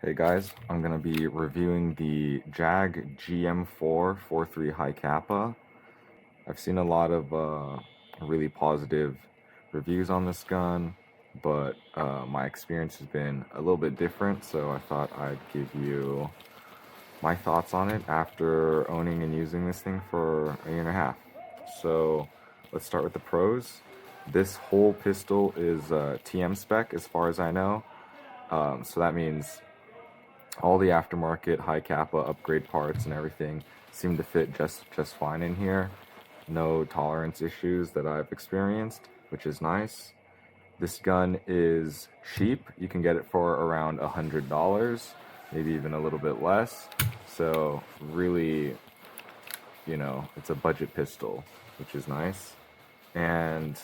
Hey guys, I'm going to be reviewing the JAG GM4 43 HI-CAPA. I've seen a lot of really positive reviews on this gun, but my experience has been a little bit different, so I thought I'd give you my thoughts on it after owning and using this thing for a year and a half. So let's start with the pros. This whole pistol is TM spec as far as I know, so that means all the aftermarket HI-CAPA upgrade parts and everything seem to fit just fine in here. No tolerance issues that I've experienced, which is nice. This gun is cheap. You can get it for around $100, maybe even a little bit less. So really, it's a budget pistol, which is nice. And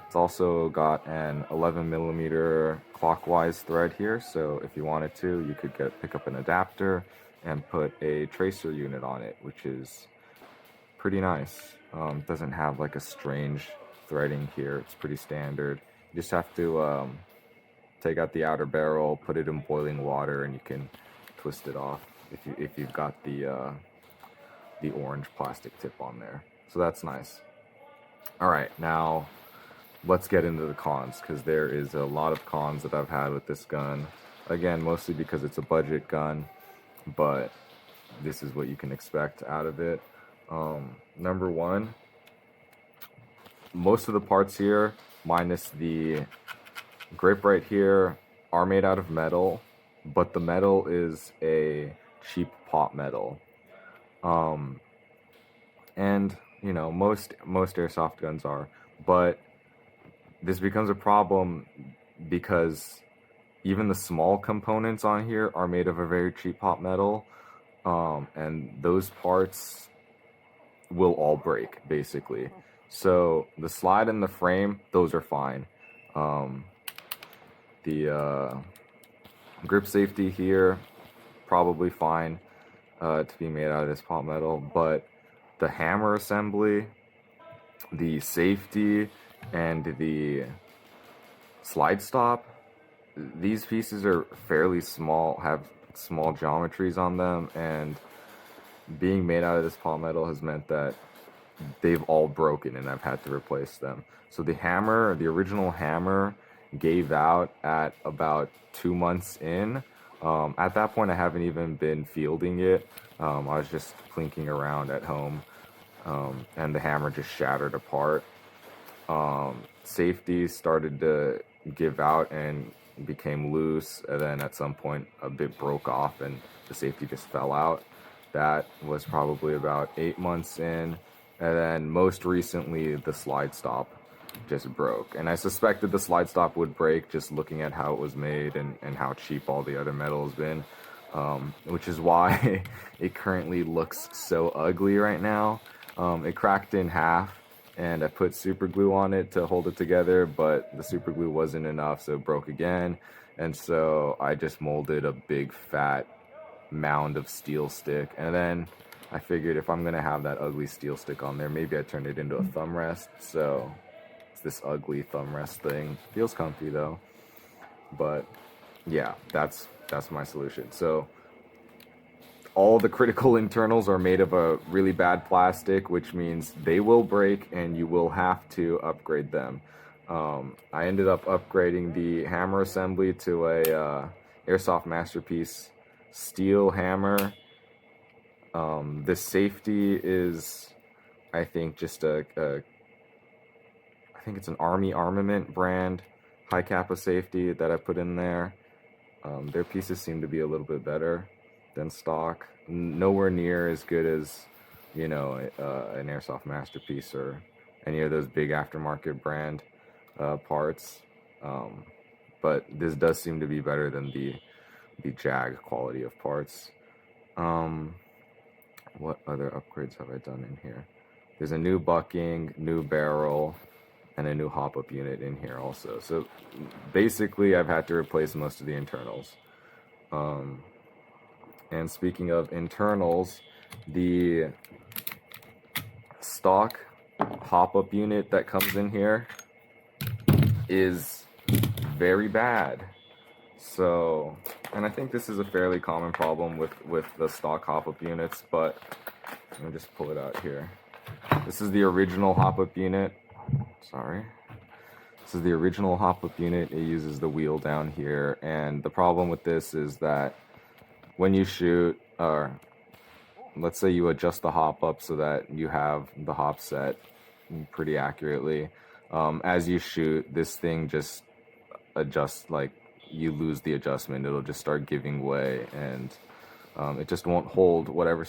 it's also got an 11mm clockwise thread here, so if you wanted to, you could pick up an adapter and put a tracer unit on it, which is pretty nice. It doesn't have like a strange threading here. It's pretty standard. You just have to take out the outer barrel, put it in boiling water, and you can twist it off if you've got the orange plastic tip on there. So that's nice. All right, now let's get into the cons, because there is a lot of cons that I've had with this gun. Again, mostly because it's a budget gun, but this is what you can expect out of it. Number one, most of the parts here, minus the grip right here, are made out of metal, but the metal is a cheap pot metal. And most airsoft guns are, but this becomes a problem because even the small components on here are made of a very cheap hot metal, and those parts will all break, basically. So the slide and the frame, those are fine. The grip safety here, probably fine to be made out of this pot metal, but the hammer assembly, the safety, and the slide stop, these pieces are fairly small, have small geometries on them, and being made out of this polymetal has meant that they've all broken and I've had to replace them. So the hammer, the original hammer, gave out at about 2 months in. At that point I haven't even been fielding it. I was just plinking around at home, and the hammer just shattered apart. Safety started to give out and became loose, and then at some point a bit broke off and the safety just fell out. That was probably about 8 months in, and then most recently the slide stop just broke, and I suspected the slide stop would break just looking at how it was made and how cheap all the other metal has been, which is why it currently looks so ugly right now. It cracked in half, and I put super glue on it to hold it together, but the super glue wasn't enough, so it broke again. And so I just molded a big fat mound of steel stick, and then I figured if I'm gonna have that ugly steel stick on there, maybe I turn it into a thumb rest. So it's this ugly thumb rest thing. Feels comfy though, but yeah, that's my solution. So all the critical internals are made of a really bad plastic, which means they will break and you will have to upgrade them. I ended up upgrading the hammer assembly to a Airsoft Masterpiece steel hammer. The safety is, I think, just I think it's an Army Armament brand HI-CAPA safety that I put in there. Their pieces seem to be a little bit better than stock. Nowhere near as good as an Airsoft Masterpiece or any of those big aftermarket brand parts, but this does seem to be better than the JAG quality of parts. What other upgrades have I done in here? There's a new bucking, new barrel, and a new hop-up unit in here also. So basically I've had to replace most of the internals. And speaking of internals, the stock hop-up unit that comes in here is very bad. So, and I think this is a fairly common problem with the stock hop-up units, but let me just pull it out here. This is the original hop-up unit. Sorry. This is the original hop-up unit. It uses the wheel down here, and the problem with this is that when you shoot, or let's say you adjust the hop-up so that you have the hop set pretty accurately, as you shoot, this thing just adjusts, like, you lose the adjustment. It'll just start giving way, and it just won't hold whatever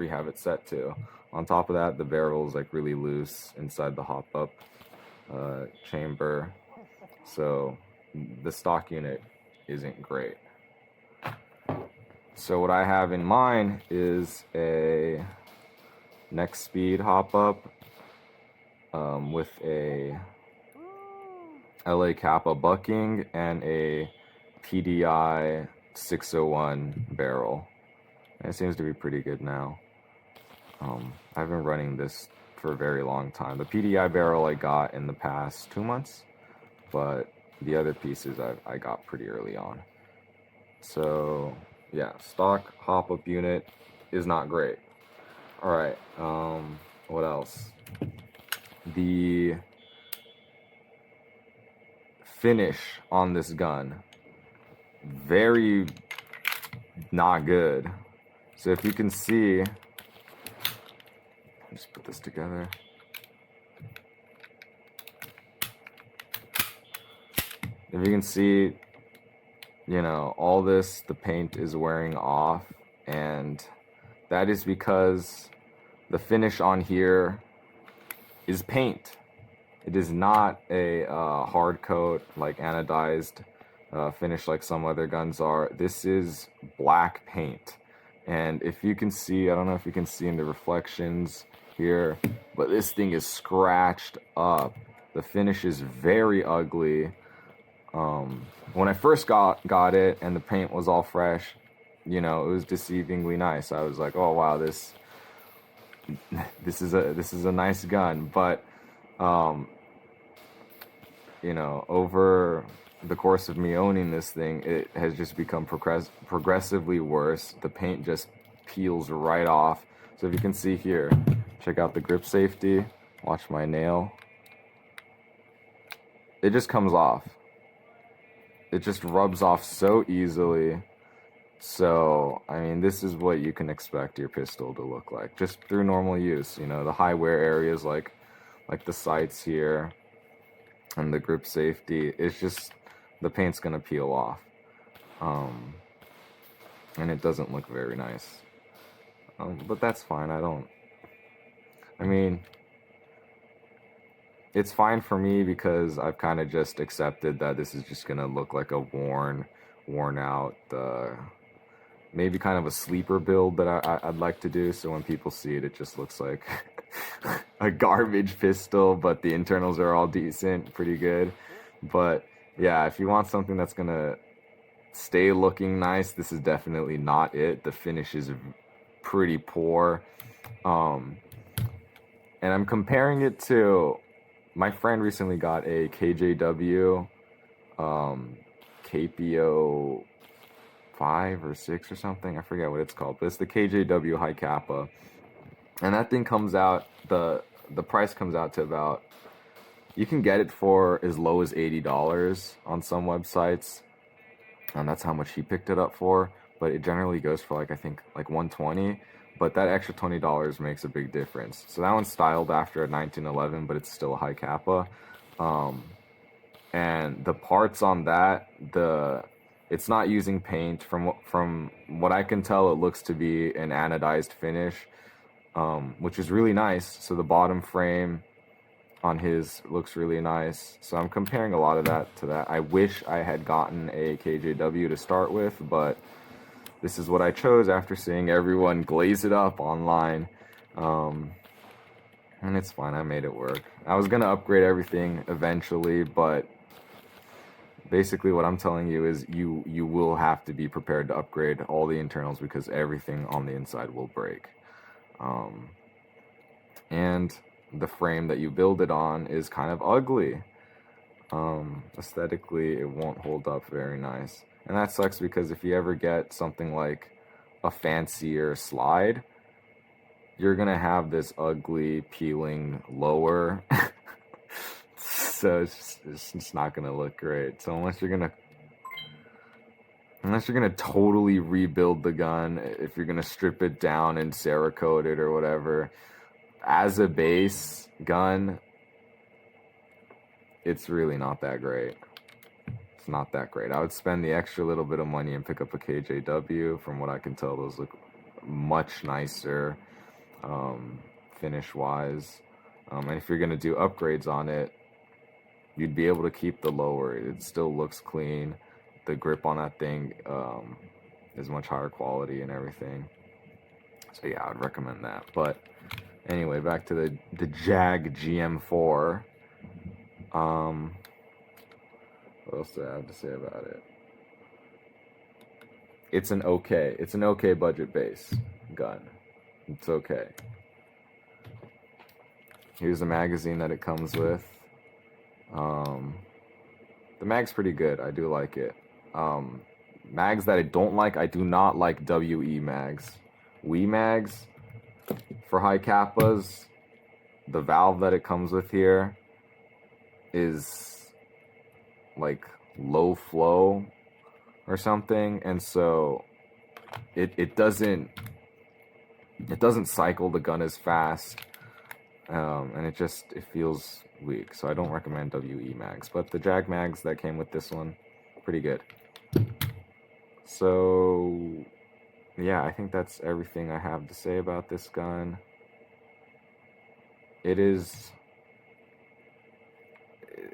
you have it set to. On top of that, the barrel is like really loose inside the hop-up chamber, so the stock unit isn't great. So what I have in mind is a next speed hop-up with a LA-CAPA bucking and a PDI 601 barrel. And it seems to be pretty good now. I've been running this for a very long time. The PDI barrel I got in the past 2 months, but the other pieces I got pretty early on. So yeah, stock hop-up unit is not great. All right, what else? The finish on this gun, very not good. So if you can see, just put this together. If you can see, you know, all this, the paint is wearing off, and that is because the finish on here is paint. It is not a hard coat, like anodized finish like some other guns are. This is black paint. And if you can see, I don't know if you can see in the reflections here, but this thing is scratched up. The finish is very ugly. When I first got it and the paint was all fresh, you know, it was deceivingly nice. I was like, oh wow, this is a nice gun. But you know, over the course of me owning this thing, it has just become progressively worse. The paint just peels right off. So if you can see here, check out the grip safety, watch my nail. It just comes off. It just rubs off so easily. So, I mean, this is what you can expect your pistol to look like, just through normal use. You know, the high wear areas like the sights here and the grip safety, it's just, the paint's gonna peel off. And it doesn't look very nice. But that's fine, I mean, it's fine for me because I've kind of just accepted that this is just gonna look like a worn out, maybe kind of a sleeper build that I'd like to do. So when people see it, it just looks like a garbage pistol, but the internals are all decent, pretty good. But yeah, if you want something that's gonna stay looking nice, this is definitely not it. The finish is pretty poor. And I'm comparing it to, my friend recently got a KJW KPO 5 or 6 or something. I forget what it's called, but it's the KJW HI-CAPA. And that thing comes out, the price comes out to about, you can get it for as low as $80 on some websites. And that's how much he picked it up for. But it generally goes for like, I think like $120. But that extra $20 makes a big difference. So that one's styled after a 1911, but it's still a HI-CAPA. And the parts on that, it's not using paint. From what I can tell, it looks to be an anodized finish, which is really nice. So the bottom frame on his looks really nice. So I'm comparing a lot of that to that. I wish I had gotten a KJW to start with, but this is what I chose after seeing everyone glaze it up online. And it's fine, I made it work. I was gonna upgrade everything eventually, but basically what I'm telling you is you will have to be prepared to upgrade all the internals because everything on the inside will break. And the frame that you build it on is kind of ugly. Aesthetically, it won't hold up very nice. And that sucks because if you ever get something like a fancier slide, you're gonna have this ugly peeling lower. So it's just not gonna look great. So unless you're gonna totally rebuild the gun, if you're gonna strip it down and Cerakote it or whatever, as a base gun, it's really not that great. It's not that great. I would spend the extra little bit of money and pick up a KJW. From what I can tell, those look much nicer finish-wise. And if you're gonna do upgrades on it, you'd be able to keep the lower. It still looks clean. The grip on that thing is much higher quality and everything. So yeah, I'd recommend that. But anyway, back to the JAG GM4. What else do I have to say about it? It's an okay budget base gun. It's okay. Here's the magazine that it comes with. The mag's pretty good. I do like it. Mags that I don't like, I do not like WE mags. WE mags for HI-CAPAs, the valve that it comes with here is like low flow or something, and so it doesn't cycle the gun as fast, and it feels weak. So I don't recommend WE mags, but the JAG mags that came with this one, pretty good. So yeah, I think that's everything I have to say about this gun. It is,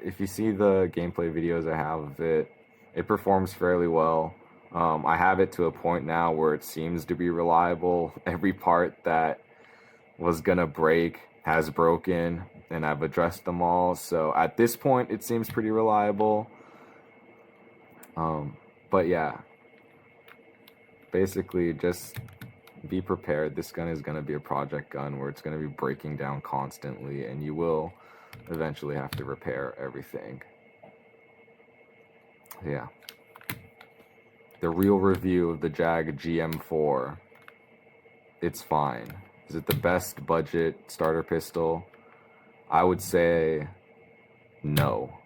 if you see the gameplay videos I have of it, it performs fairly well. I have it to a point now where it seems to be reliable. Every part that was gonna break has broken, and I've addressed them all. So at this point, it seems pretty reliable. But yeah, basically just be prepared. This gun is gonna be a project gun where it's gonna be breaking down constantly, and you will eventually have to repair everything. Yeah. The real review of the JAG GM4. It's fine. Is it the best budget starter pistol? I would say no.